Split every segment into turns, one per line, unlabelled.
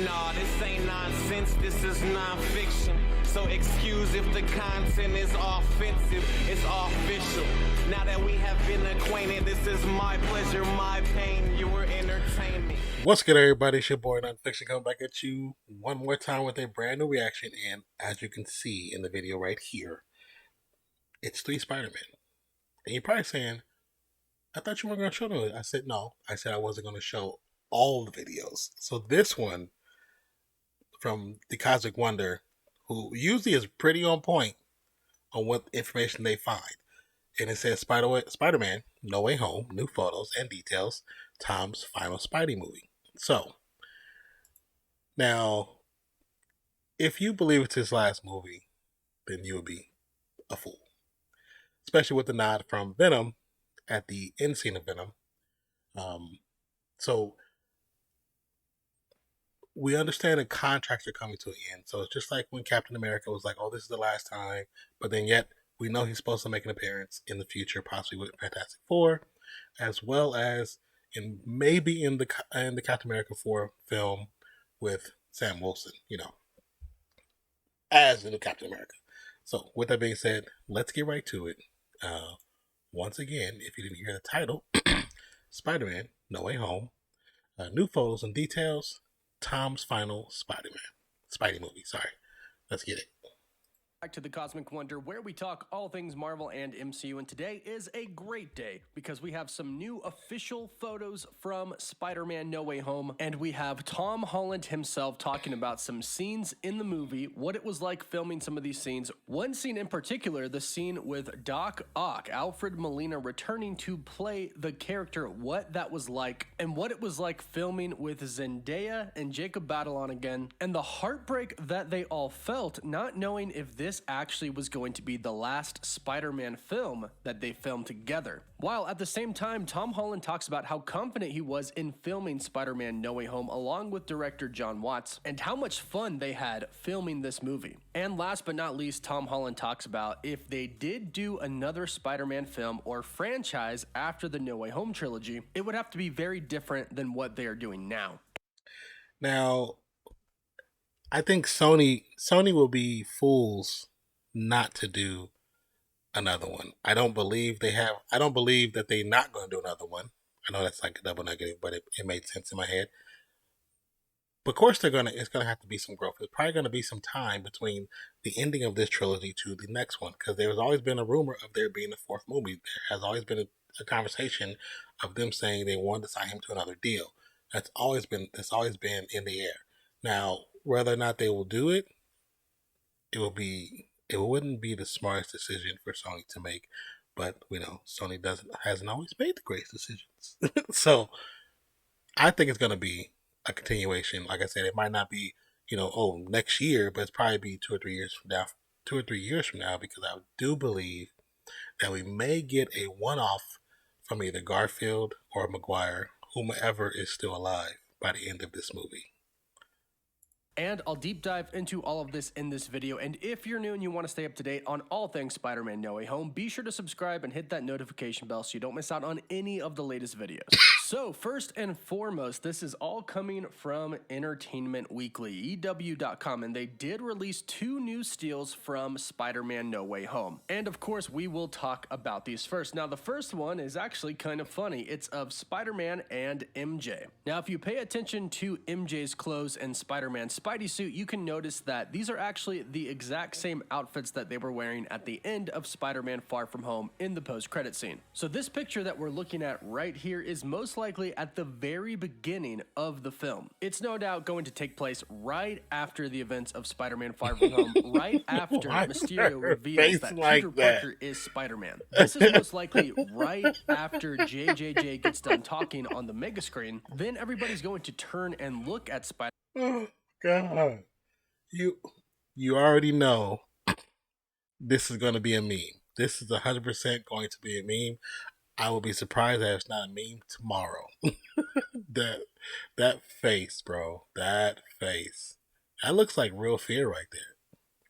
Nah, this ain't nonsense, this is nonfiction. So excuse if the content is offensive, it's official. Now that we have been acquainted, this is my pleasure, my pain, your entertainment.
What's good, everybody? It's your boy Nonpfixion coming back at you one more time with a brand new reaction. And as you can see in the video right here, it's 3 Spider-Man. And you're probably saying, I thought you weren't going to show them. I said no. I said I wasn't going to show all the videos. So this one from the Cosmic Wonder, who usually is pretty on point on what information they find. And it says Spider-Man, No Way Home, new photos and details, Tom's final Spidey movie. So, now, if you believe it's his last movie, then you would be a fool. Especially with the nod from Venom at the end scene of Venom. So, we understand that contracts are coming to an end. So it's just like when Captain America was like, oh, this is the last time. But then yet, we know he's supposed to make an appearance in the future, possibly with Fantastic Four, as well as maybe in the Captain America 4 film with Sam Wilson, as the new Captain America. So with that being said, let's get right to it. Once again, if you didn't hear the title, Spider-Man, No Way Home, new photos and details, Tom's final Spidey movie. Sorry, let's get it.
Back to the Cosmic Wonder, where we talk all things Marvel and MCU, and today is a great day because we have some new official photos from Spider-Man No Way Home, and we have Tom Holland himself talking about some scenes in the movie, what it was like filming some of these scenes. One scene in particular, the scene with Doc Ock, Alfred Molina, returning to play the character, what that was like, and what it was like filming with Zendaya and Jacob Batalon again, and the heartbreak that they all felt, not knowing if this actually was going to be the last Spider-Man film that they filmed together. While at the same time, Tom Holland talks about how confident he was in filming Spider-Man No Way Home along with director John Watts, and how much fun they had filming this movie. And last but not least, Tom Holland talks about if they did do another Spider-Man film or franchise after the No Way Home trilogy, it would have to be very different than what they are doing now.
Now, I think Sony will be fools not to do another one. I don't believe that they're not going to do another one. I know that's like a double negative, but it made sense in my head. But of course it's gonna have to be some growth. There's probably gonna be some time between the ending of this trilogy to the next one, because there's always been a rumor of there being a 4th movie. There has always been a conversation of them saying they wanted to sign him to another deal. That's always been in the air. Now, whether or not they will do it, it wouldn't be the smartest decision for Sony to make. But Sony hasn't always made the greatest decisions. So I think it's gonna be a continuation. Like I said, it might not be, next year, but it's probably be 2 or 3 years from now. 2 or 3 years from now, because I do believe that we may get a one-off from either Garfield or Maguire, whomever is still alive, by the end of this movie.
And I'll deep dive into all of this in this video, and if you're new and you want to stay up to date on all things Spider-Man No Way Home, be sure to subscribe and hit that notification bell so you don't miss out on any of the latest videos. So first and foremost, this is all coming from Entertainment Weekly, EW.com, and they did release 2 new steals from Spider-Man No Way Home. And of course, we will talk about these first. Now, the first one is actually kind of funny. It's of Spider-Man and MJ. Now, if you pay attention to MJ's clothes and Spider-Man's Spidey suit, you can notice that these are actually the exact same outfits that they were wearing at the end of Spider-Man Far From Home in the post-credit scene. So this picture that we're looking at right here is most likely at the very beginning of the film. It's no doubt going to take place right after the events of Spider-Man Far From Home, right after Mysterio reveals that Peter Parker is Spider-Man. This is most likely right after JJJ gets done talking on the mega screen. Then everybody's going to turn and look at Spider-Man.
God, you already know this is going to be a meme. This is 100% going to be a meme. I will be surprised that it's not a meme tomorrow. that face, bro. That face. That looks like real fear right there.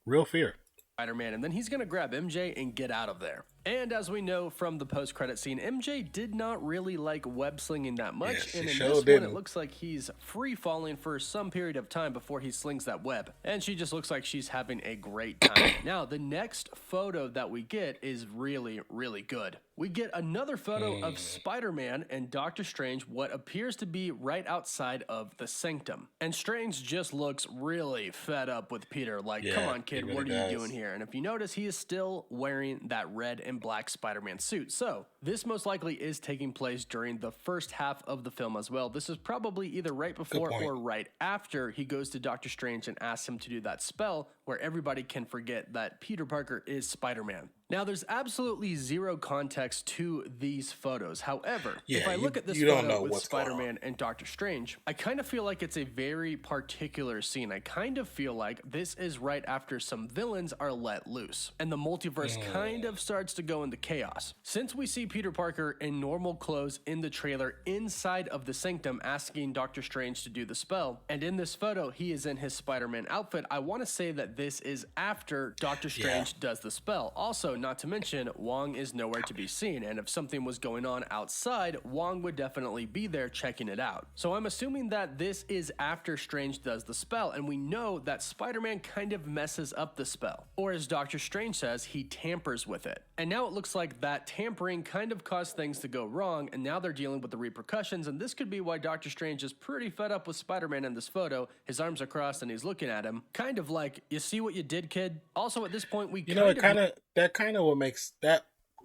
Real fear.
Spider-Man, and then he's gonna grab MJ and get out of there. And as we know from the post-credit scene, MJ did not really like web slinging that much,
Yes,
and in
sure
this one
didn't.
it looks like he's free-falling for some period of time before he slings that web. And she just looks like she's having a great time. Now, the next photo that we get is really, really good. We get another photo of Spider-Man and Doctor Strange, what appears to be right outside of the sanctum. And Strange just looks really fed up with Peter, like,
Yeah,
come on, kid,
he really
what are
does.
you doing here? And if you notice, he is still wearing that red and black Spider-Man suit. So this most likely is taking place during the first half of the film as well. This is probably either right before
point.
or right after he goes to Doctor Strange and asks him to do that spell where everybody can forget that Peter Parker is Spider-Man. Now, there's absolutely zero context to these photos. However, if I look at this photo with Spider-Man and Doctor Strange, I kind of feel like it's a very particular scene. I kind of feel like this is right after some villains are let loose, and the multiverse kind of starts to go into chaos. Since we see Peter Parker in normal clothes in the trailer inside of the sanctum asking Doctor Strange to do the spell, and in this photo, he is in his Spider-Man outfit, I want to say that this is after Doctor Strange does the spell. Also, not to mention, Wong is nowhere to be seen, and if something was going on outside, Wong would definitely be there checking it out. So I'm assuming that this is after Strange does the spell, and we know that Spider-Man kind of messes up the spell. Or as Doctor Strange says, he tampers with it. And now it looks like that tampering kind of caused things to go wrong, and now they're dealing with the repercussions, and this could be why Doctor Strange is pretty fed up with Spider-Man in this photo. His arms are crossed and he's looking at him, kind of like, you see what you did, kid? Also, at this point, we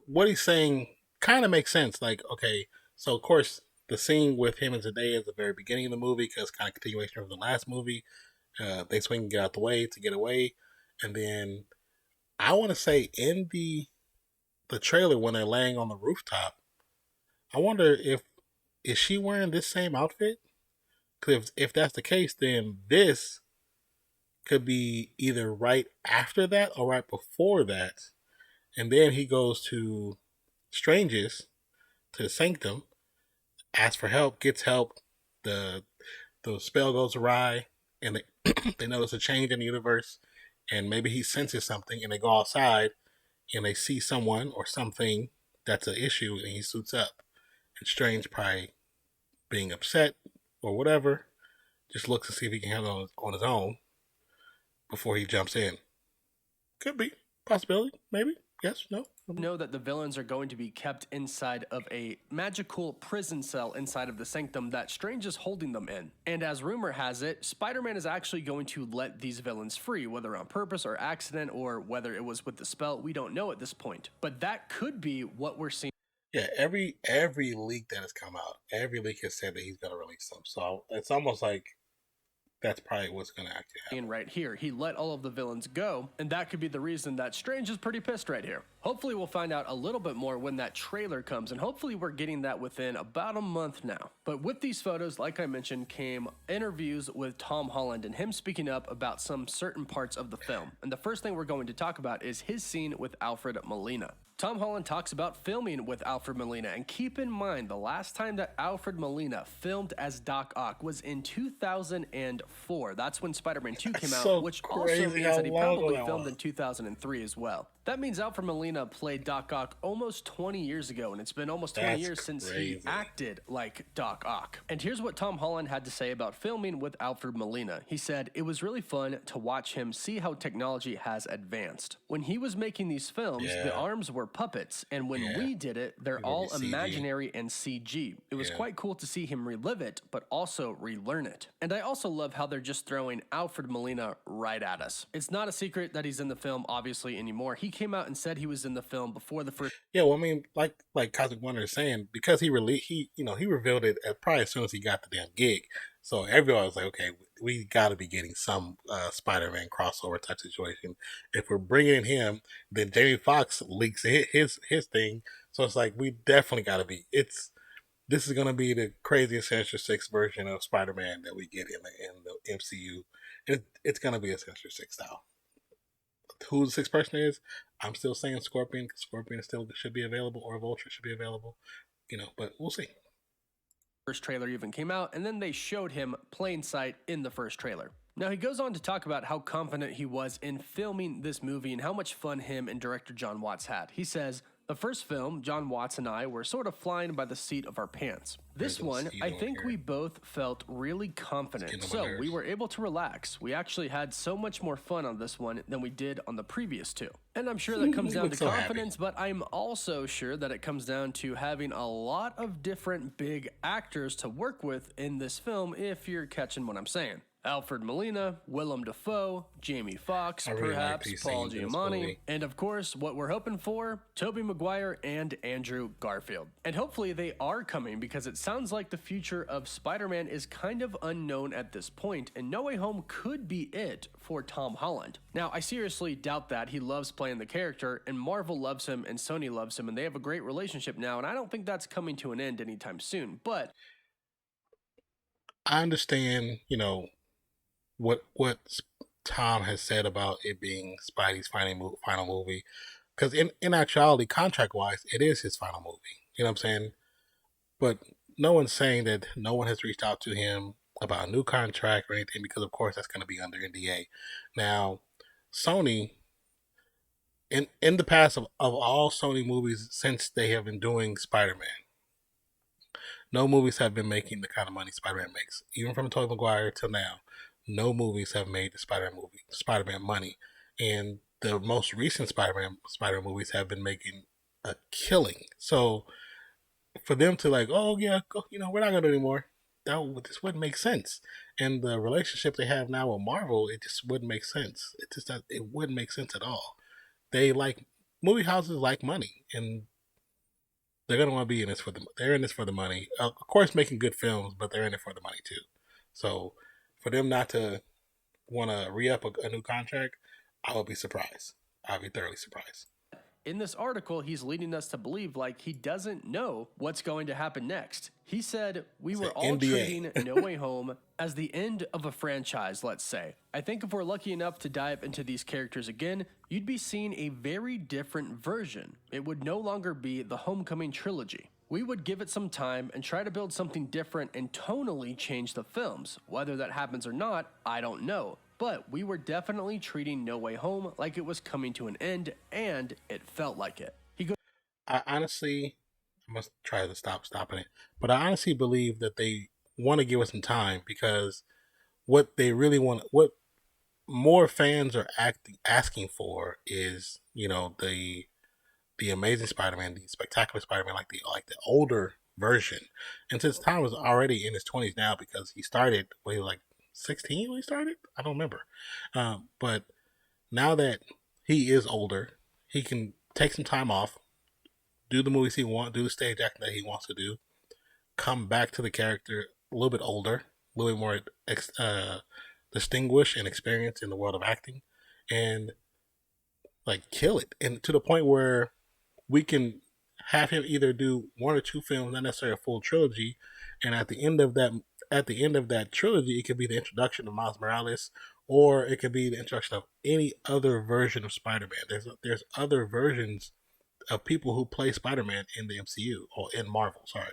what he's saying kind of makes sense. Like, okay, so of course the scene with him and Zendaya is the very beginning of the movie because kind of continuation of the last movie. They swing and get out the way to get away, and then I want to say in the trailer when they're laying on the rooftop, I wonder is she wearing this same outfit? Because if that's the case, then this could be either right after that or right before that. And then he goes to Strange's, to the sanctum, asks for help, gets help. The spell goes awry, and they notice a change in the universe. And maybe he senses something, and they go outside, and they see someone or something that's an issue, and he suits up. And Strange, probably being upset or whatever, just looks to see if he can handle it on his own before he jumps in. Could be. Possibility. Maybe. Yes. No.
Know that the villains are going to be kept inside of a magical prison cell inside of the sanctum that Strange is holding them in. And as rumor has it, Spider-Man is actually going to let these villains free, whether on purpose or accident, or whether it was with the spell, we don't know at this point. But that could be what we're seeing.
Yeah, every leak that has come out, every leak has said that he's going to release them. So it's almost like that's probably what's going to actually happen.
Right here, he let all of the villains go, and that could be the reason that Strange is pretty pissed right here. Hopefully we'll find out a little bit more when that trailer comes, and hopefully we're getting that within about a month now. But with these photos, like I mentioned, came interviews with Tom Holland and him speaking up about some certain parts of the film. And the first thing we're going to talk about is his scene with Alfred Molina. Tom Holland talks about filming with Alfred Molina, and keep in mind the last time that Alfred Molina filmed as Doc Ock was in 2004. That's when Spider-Man 2 came out, which also means that he probably filmed in 2003 as well. That means Alfred Molina played Doc Ock almost 20 years ago, and it's been almost 20 years since he acted like Doc Ock. And here's what Tom Holland had to say about filming with Alfred Molina. He said, "It was really fun to watch him see how technology has advanced. When he was making these films, the arms were puppets, and when we did it, they're all imaginary and CG. It was quite cool to see him relive it, but also relearn it. And I also love how they're just throwing Alfred Molina right at us. It's not a secret that he's in the film, obviously, anymore. He came out and said he was in the film before the first."
Yeah, well, I mean, like Cosmic Wonder is saying, because he revealed it probably as soon as he got the damn gig. So everyone was like, okay, we got to be getting some Spider-Man crossover type situation. If we're bringing in him, then Jamie Foxx leaks his thing. So it's like, we definitely got to be. This is going to be the craziest Sinister Six version of Spider-Man that we get in the MCU. It's going to be a Sinister Six style. Who the sixth person is, I'm still saying Scorpion. Scorpion still should be available, or Vulture should be available. But we'll see.
First trailer even came out, and then they showed him plain sight in the first trailer. Now, he goes on to talk about how confident he was in filming this movie and how much fun him and director John Watts had. He says, The first film, John Watts and I were sort of flying by the seat of our pants. This one, I think we both felt really confident, so we were able to relax. We actually had so much more fun on this one than we did on the previous two. And I'm sure that comes down to confidence, but I'm also sure that it comes down to having a lot of different big actors to work with in this film, if you're catching what I'm saying. Alfred Molina, Willem Dafoe, Jamie Foxx, perhaps Paul Giamatti, and of course, what we're hoping for, Tobey Maguire and Andrew Garfield. And hopefully they are coming, because it sounds like the future of Spider-Man is kind of unknown at this point, and No Way Home could be it for Tom Holland. Now, I seriously doubt that. He loves playing the character, and Marvel loves him, and Sony loves him, and they have a great relationship now, and I don't think that's coming to an end anytime soon, but
I understand, what Tom has said about it being Spidey's final movie, because in actuality, contract-wise, it is his final movie. You know what I'm saying? But no one's saying that no one has reached out to him about a new contract or anything, because of course that's going to be under NDA. Now, Sony, in the past of all Sony movies since they have been doing Spider-Man, no movies have been making the kind of money Spider-Man makes. Even from Tobey Maguire till now, no movies have made the Spider-Man money. And the most recent Spider-Man movies have been making a killing. So for them to oh yeah, we're not gonna do anymore, this wouldn't make sense. And the relationship they have now with Marvel, it just wouldn't make sense. It wouldn't make sense at all. Movie houses like money, and they're gonna want to be in this they're in this for the money. Of course, making good films, but they're in it for the money too. So for them not to want to re-up a new contract, I would be surprised. I'd be thoroughly surprised.
In this article, he's leading us to believe he doesn't know what's going to happen next. He said, we were all treating No Way Home as the end of a franchise, let's say. I think if we're lucky enough to dive into these characters again, you'd be seeing a very different version. It would no longer be the Homecoming trilogy. We would give it some time and try to build something different and tonally change the films. Whether that happens or not, I don't know. But we were definitely treating No Way Home like it was coming to an end, and it felt like it.
I must try to stopping it, but I honestly believe that they want to give us some time, because what they really want, what more fans are asking for is, the Amazing Spider-Man, the Spectacular Spider-Man, like the older version. And since Tom is already in his 20s now, because he started when he was 16 when he started, I don't remember. But now that he is older, he can take some time off, do the movies he wants, do the stage acting that he wants to do, come back to the character a little bit older, a little bit more distinguished and experienced in the world of acting, and kill it. And to the point where we can have him either do one or two films, not necessarily a full trilogy, and at the end of that trilogy, it could be the introduction of Miles Morales, or it could be the introduction of any other version of Spider-Man. There's other versions of people who play Spider-Man in the MCU, or in Marvel, sorry.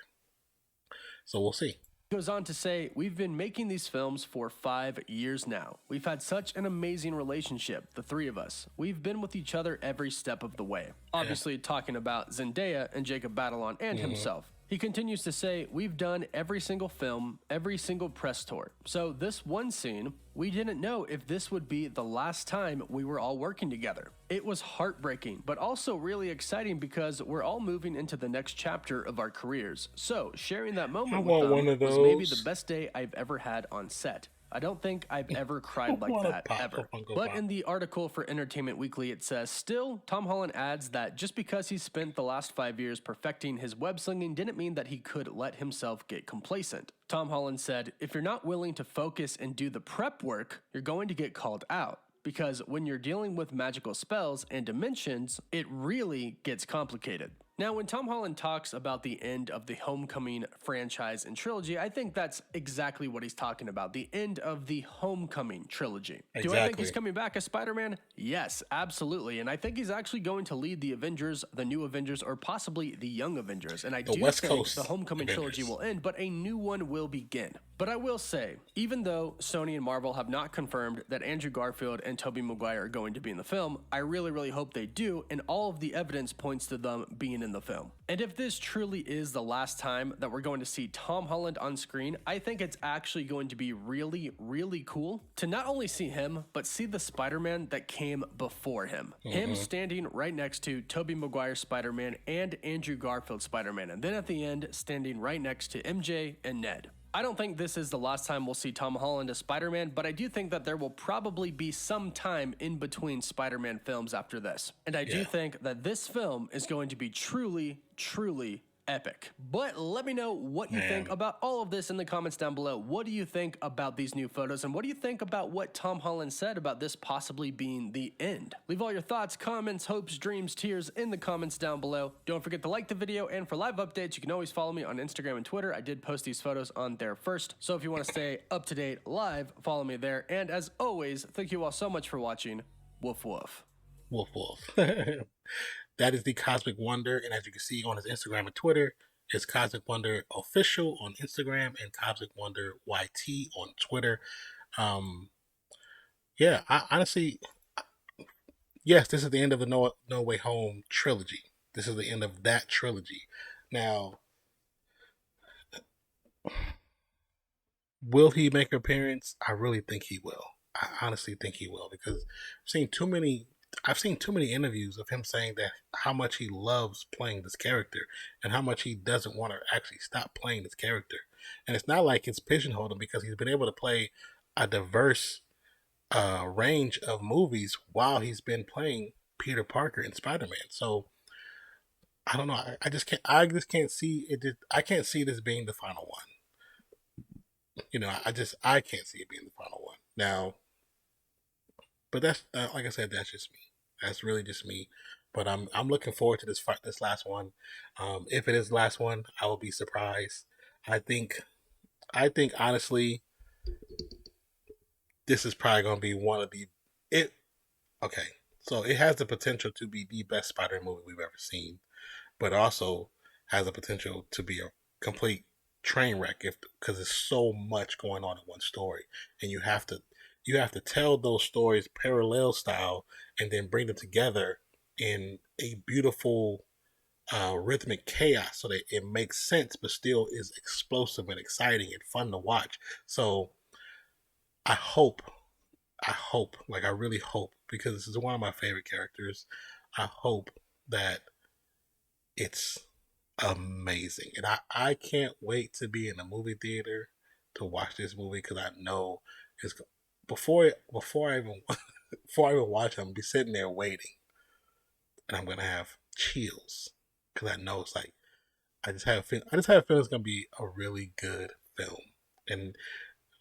So we'll see.
Goes on to say, we've been making these films for 5 years now. We've had such an amazing relationship, the three of us. We've been with each other every step of the way. Obviously talking about Zendaya and Jacob Batalon and himself. He continues to say, we've done every single film, every single press tour. So this one scene, we didn't know if this would be the last time we were all working together. It was heartbreaking, but also really exciting, because we're all moving into the next chapter of our careers. So sharing that moment with them was maybe the best day I've ever had on set. I don't think I've ever cried like that, ever. But in the article for Entertainment Weekly, it says, still, Tom Holland adds that just because he spent the last 5 years perfecting his web slinging didn't mean that he could let himself get complacent. Tom Holland said, if you're not willing to focus and do the prep work, you're going to get called out. Because when you're dealing with magical spells and dimensions, it really gets complicated. Now, when Tom Holland talks about the end of the Homecoming franchise and trilogy, I think that's exactly what he's talking about. The end of the Homecoming trilogy. Do I think he's coming back as Spider-Man? Yes, absolutely. And I think he's actually going to lead the Avengers, the new Avengers, or possibly the Young Avengers. And I do think the Homecoming trilogy will end, but a new one will begin. But I will say, even though Sony and Marvel have not confirmed that Andrew Garfield and Tobey Maguire are going to be in the film, I really, really hope they do, and all of the evidence points to them being in the film. And if this truly is the last time that we're going to see Tom Holland on screen, I think it's actually going to be really, really cool to not only see him, but see the Spider-Man that came before him. Him standing right next to Tobey Maguire Spider-Man and Andrew Garfield Spider-Man, and then at the end, standing right next to MJ and Ned. I don't think this is the last time we'll see Tom Holland as Spider-Man, but I do think that there will probably be some time in between Spider-Man films after this. And I do think that this film is going to be truly, truly epic. But let me know what you think about all of this in the comments down below. What do you think about these new photos? And what do you think about what Tom Holland said about this possibly being the end? Leave all your thoughts, comments, hopes, dreams, tears in the comments down below. Don't forget to like the video, and for live updates, you can always follow me on Instagram and Twitter. I did post these photos on there first. So if you want to stay up to date live, follow me there. And as always, thank you all so much for watching. Woof woof.
Woof woof. That is the Cosmic Wonder, and as you can see on his Instagram and Twitter, it's Cosmic Wonder Official on Instagram and Cosmic Wonder YT on Twitter. Yeah, I honestly, yes, this is the end of the No Way Home trilogy. This is the end of that trilogy. Now, will he make an appearance? I really think he will. I honestly think he will, because I've seen too many interviews of him saying that how much he loves playing this character and how much he doesn't want to actually stop playing this character. And it's not like it's pigeonholed him, because he's been able to play a diverse range of movies while he's been playing Peter Parker and Spider-Man. So I don't know. I just can't see it. I can't see this being the final one. You know, I can't see it being the final one. Now, but that's like I said, that's just me. That's really just me. But I'm looking forward to this last one. If it is the last one, I will be surprised. I think honestly, this is probably gonna be one of the okay. So it has the potential to be the best Spider-Man movie we've ever seen, but also has the potential to be a complete train wreck because there's so much going on in one story, and you have to tell those stories parallel style and then bring them together in a beautiful rhythmic chaos so that it makes sense but still is explosive and exciting and fun to watch. So I hope, like I really hope, because this is one of my favorite characters, I hope that it's amazing. And I can't wait to be in a movie theater to watch this movie, because I know it's before I even watch it, I'm gonna be sitting there waiting, and I'm gonna have chills because I know it's like I just have a feeling it's gonna be a really good film. And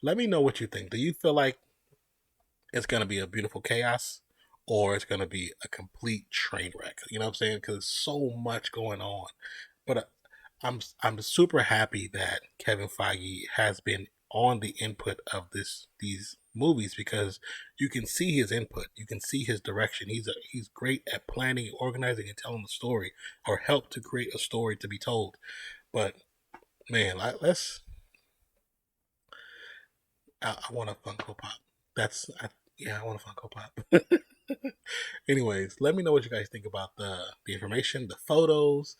let me know what you think. Do you feel like it's gonna be a beautiful chaos, or it's gonna be a complete train wreck? You know what I'm saying? Because there's so much going on. But I'm super happy that Kevin Feige has been on the input of these movies, because you can see his input, you can see his direction. He's great at planning, organizing, and telling the story, or help to create a story to be told. But man, I want a Funko Pop. I want a Funko Pop. Anyways, let me know what you guys think about the information, the photos.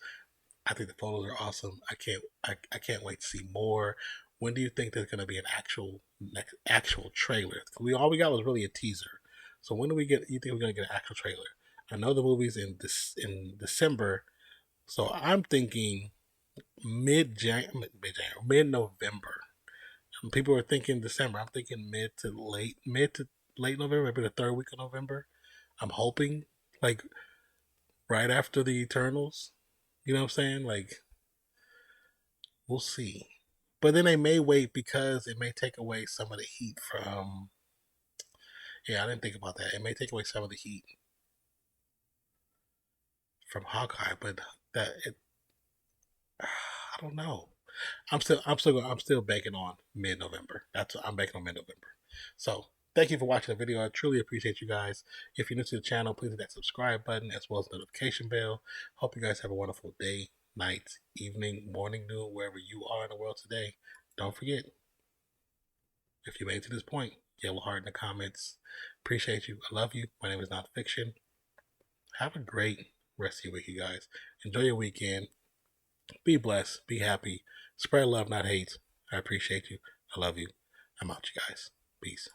I think the photos are awesome. I can't wait to see more. When do you think there's going to be an actual trailer? All we got was really a teaser. So when do you think we're going to get an actual trailer? I know the movie's in December, so I'm thinking mid-November. People are thinking December. I'm thinking mid to late November, maybe the third week of November. I'm hoping, like, right after the Eternals. You know what I'm saying? Like, we'll see. But then they may wait, because it may take away some of the heat from... Yeah, I didn't think about that. It may take away some of the heat from Hawkeye. But that it. I don't know. I'm still banking on mid-November. I'm banking on mid-November. So thank you for watching the video. I truly appreciate you guys. If you're new to the channel, please hit that subscribe button as well as the notification bell. Hope you guys have a wonderful day, night, evening, morning, noon, wherever you are in the world today. Don't forget, if you made it to this point, yellow heart in the comments. Appreciate you. I love you. My name is Nonpfixion. Have a great rest of your week, you guys. Enjoy your weekend. Be blessed. Be happy. Spread love, not hate. I appreciate you. I love you. I'm out, you guys. Peace.